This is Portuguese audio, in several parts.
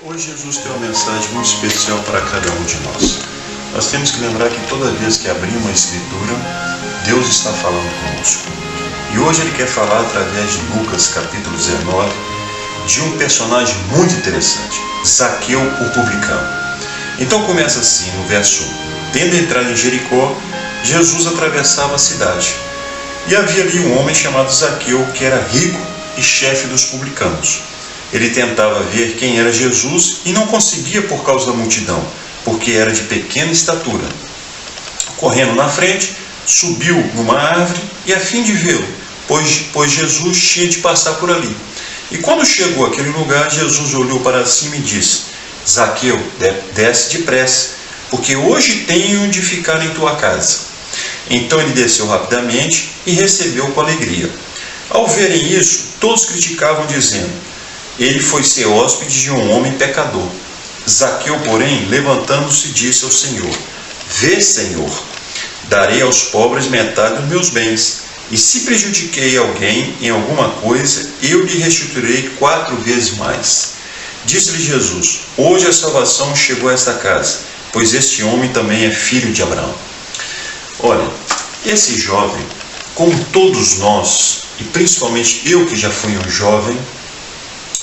Hoje Jesus tem uma mensagem muito especial para cada um de nós. Nós temos que lembrar que toda vez que abrimos a Escritura, Deus está falando conosco. E hoje Ele quer falar através de Lucas capítulo 19, de um personagem muito interessante, Zaqueu o publicano. Então começa assim no verso 1. Tendo entrado em Jericó, Jesus atravessava a cidade. E havia ali um homem chamado Zaqueu, que era rico e chefe dos publicanos. Ele tentava ver quem era Jesus e não conseguia por causa da multidão, porque era de pequena estatura. Correndo na frente, subiu numa árvore e a fim de vê-lo, pois Jesus tinha de passar por ali. E quando chegou àquele lugar, Jesus olhou para cima e disse: Zaqueu, desce depressa, porque hoje tenho de ficar em tua casa. Então ele desceu rapidamente e recebeu com alegria. Ao verem isso, todos criticavam, dizendo: ele foi ser hóspede de um homem pecador. Zaqueu, porém, levantando-se, disse ao Senhor: Vê, Senhor, darei aos pobres metade dos meus bens, e se prejudiquei alguém em alguma coisa, eu lhe restituirei 4 vezes mais. Disse-lhe Jesus: Hoje a salvação chegou a esta casa, pois este homem também é filho de Abraão. Olha, esse jovem, como todos nós, e principalmente eu que já fui um jovem,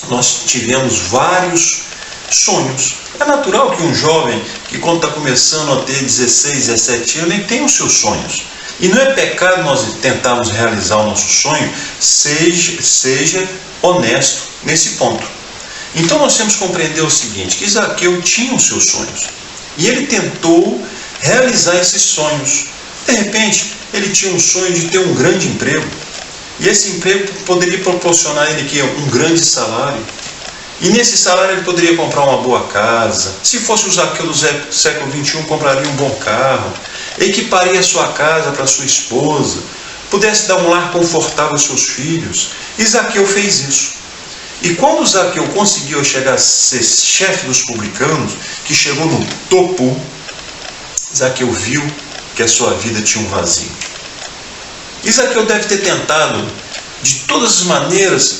nós tivemos vários sonhos. É natural que um jovem que quando está começando a ter 16, 17 anos, ele tem os seus sonhos. E não é pecado nós tentarmos realizar o nosso sonho, seja honesto nesse ponto. Então nós temos que compreender o seguinte, que Zaqueu tinha os seus sonhos. E ele tentou realizar esses sonhos. De repente, ele tinha um sonho de ter um grande emprego. E esse emprego poderia proporcionar a ele um grande salário. E nesse salário ele poderia comprar uma boa casa. Se fosse o Zaqueu do século XXI, compraria um bom carro. Equiparia a sua casa para sua esposa. Pudesse dar um lar confortável aos seus filhos. E Zaqueu fez isso. E quando Zaqueu conseguiu chegar a ser chefe dos publicanos, que chegou no topo, Zaqueu viu que a sua vida tinha um vazio. E Zaqueu deve ter tentado, de todas as maneiras,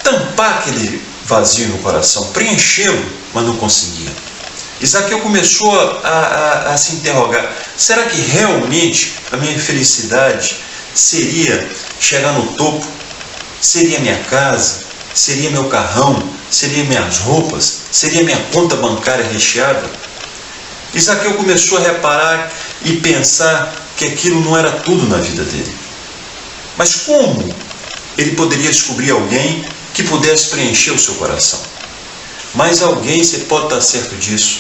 tampar aquele vazio no coração, preenchê-lo, mas não conseguia. E Zaqueu começou a se interrogar: será que realmente a minha felicidade seria chegar no topo? Seria minha casa? Seria meu carrão? Seria minhas roupas? Seria minha conta bancária recheada? E Zaqueu começou a reparar e pensar que aquilo não era tudo na vida dele. Mas como ele poderia descobrir alguém que pudesse preencher o seu coração? Mas alguém, você pode estar certo disso,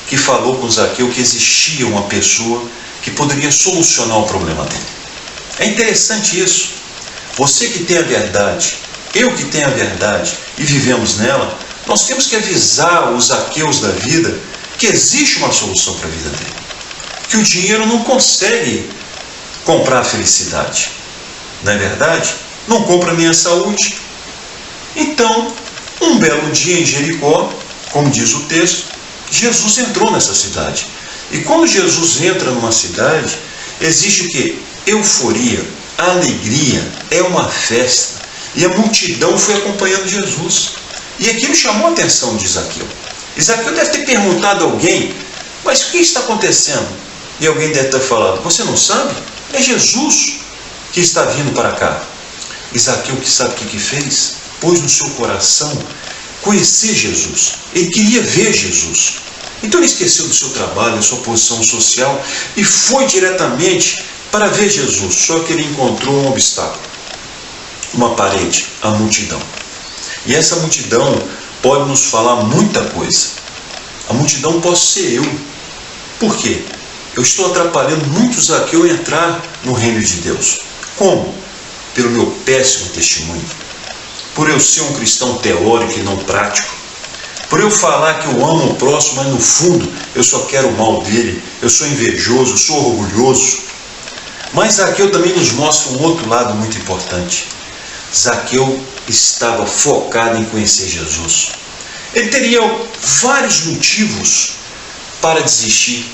que falou com Zaqueu que existia uma pessoa que poderia solucionar o problema dele. É interessante isso. Você que tem a verdade, eu que tenho a verdade e vivemos nela, nós temos que avisar os Zaqueus da vida que existe uma solução para a vida dele. Que o dinheiro não consegue comprar a felicidade. Não é verdade? Não compra nem a saúde. Então, um belo dia em Jericó, como diz o texto, Jesus entrou nessa cidade. E quando Jesus entra numa cidade, existe o quê? Euforia, alegria, é uma festa. E a multidão foi acompanhando Jesus. E aquilo chamou a atenção de Zaqueu. E Zaqueu deve ter perguntado a alguém: mas o que está acontecendo? E alguém deve ter falado: você não sabe? É Jesus que está vindo para cá. E Zaqueu, que sabe o que fez? Pôs no seu coração conhecer Jesus. Ele queria ver Jesus. Então ele esqueceu do seu trabalho, da sua posição social e foi diretamente para ver Jesus. Só que ele encontrou um obstáculo, uma parede, a multidão. E essa multidão pode nos falar muita coisa. A multidão pode ser eu. Por quê? Eu estou atrapalhando muito Zaqueu a entrar no reino de Deus. Como? Pelo meu péssimo testemunho. Por eu ser um cristão teórico e não prático. Por eu falar que eu amo o próximo, mas no fundo eu só quero o mal dele. Eu sou invejoso, eu sou orgulhoso. Mas Zaqueu também nos mostra um outro lado muito importante. Zaqueu estava focado em conhecer Jesus. Ele teria vários motivos para desistir.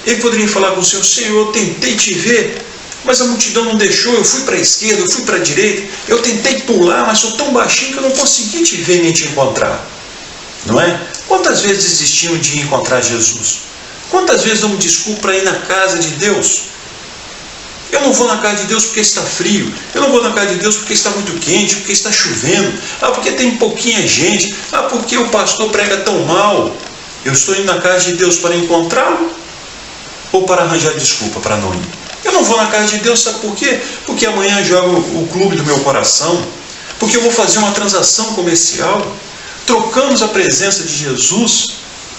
Ele poderia falar com o Senhor: Senhor, eu tentei te ver, mas a multidão não deixou, eu fui para a esquerda, eu fui para a direita, eu tentei pular, mas sou tão baixinho que eu não consegui te ver nem te encontrar. não é? Quantas vezes desistimos de encontrar Jesus? Quantas vezes damos desculpa para ir na casa de Deus? Eu não vou na casa de Deus porque está frio. Eu não vou na casa de Deus porque está muito quente, porque está chovendo. Porque tem pouquinha gente. Porque o pastor prega tão mal. Eu estou indo na casa de Deus para encontrá-lo ou para arranjar desculpa para não ir? Eu não vou na casa de Deus, sabe por quê? Porque amanhã jogo o clube do meu coração. Porque eu vou fazer uma transação comercial. Trocamos a presença de Jesus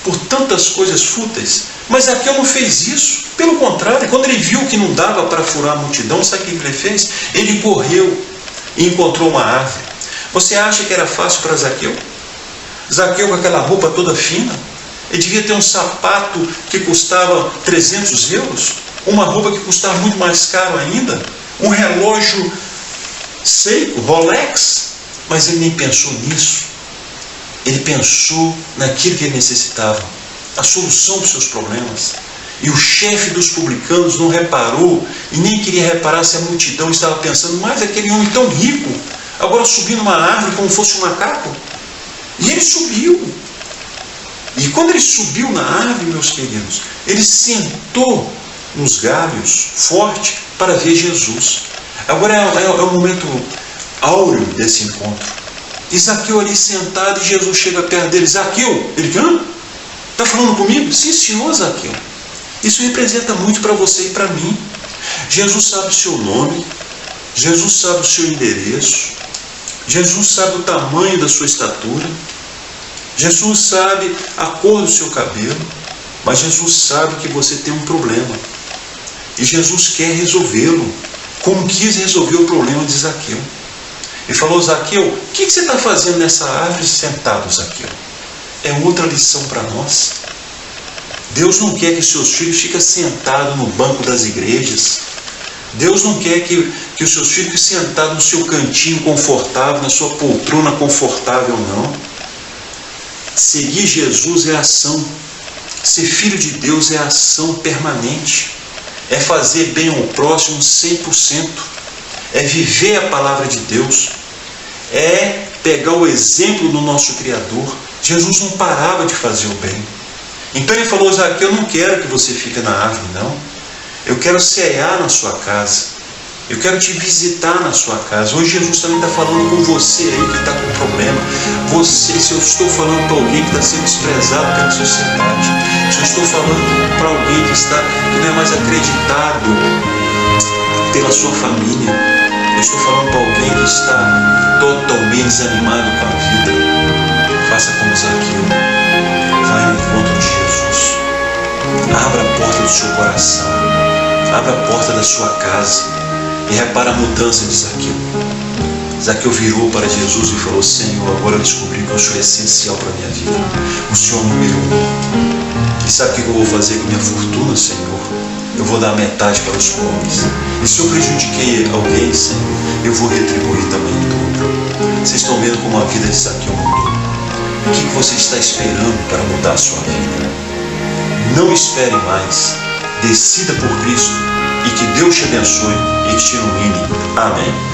por tantas coisas fúteis. Mas Zaqueu não fez isso. Pelo contrário, quando ele viu que não dava para furar a multidão, sabe o que ele fez? Ele correu e encontrou uma árvore. Você acha que era fácil para Zaqueu? Zaqueu com aquela roupa toda fina? Ele devia ter um sapato que custava 300 euros, uma roupa que custava muito mais caro ainda, um relógio Seiko, Rolex, mas ele nem pensou nisso. Ele pensou naquilo que ele necessitava, a solução para os seus problemas. E o chefe dos publicanos não reparou e nem queria reparar se a multidão estava pensando, mas aquele homem tão rico, agora subindo uma árvore como fosse um macaco. E ele subiu. E quando ele subiu na árvore, meus queridos, ele sentou nos galhos, forte, para ver Jesus. Agora é o momento áureo desse encontro. E Zaqueu ali sentado, e Jesus chega perto dele. Zaqueu, ele está falando comigo? Sim, senhor, Zaqueu. Isso representa muito para você e para mim. Jesus sabe o seu nome, Jesus sabe o seu endereço, Jesus sabe o tamanho da sua estatura, Jesus sabe a cor do seu cabelo, mas Jesus sabe que você tem um problema. E Jesus quer resolvê-lo, como quis resolver o problema de Zaqueu. Ele falou, Zaqueu, o que você está fazendo nessa árvore sentado, Zaqueu? É outra lição para nós. Deus não quer que seus filhos fiquem sentados no banco das igrejas. Deus não quer que os seus filhos fiquem sentados no seu cantinho confortável, na sua poltrona confortável, não. Seguir Jesus é ação. Ser filho de Deus é ação permanente. É fazer bem ao próximo 100%. É viver a palavra de Deus. É pegar o exemplo do nosso Criador. Jesus não parava de fazer o bem. Então ele falou, Zaqueu, eu não quero que você fique na árvore, não. Eu quero cear na sua casa. Eu quero te visitar na sua casa. Hoje Jesus também está falando com você aí que está com problema. Você, se eu estou falando para alguém que está sendo desprezado pela sociedade, se eu estou falando para alguém que não é mais acreditado pela sua família, eu estou falando para alguém que está totalmente desanimado com a vida, faça como Zaqueu. Vai ao encontro de Jesus. Abra a porta do seu coração. Abra a porta da sua casa. E repara a mudança de Zaqueu. Zaqueu virou para Jesus e falou, Senhor, agora eu descobri que o Senhor é essencial para a minha vida. O Senhor é o número 1. E sabe o que eu vou fazer com a minha fortuna, Senhor? Eu vou dar metade para os pobres. E se eu prejudiquei alguém, Senhor, eu vou retribuir também em dobro. Vocês estão vendo como a vida de Zaqueu mudou? O que você está esperando para mudar a sua vida? Não espere mais. Decida por Cristo e que Deus te abençoe e te ilumine. Amém.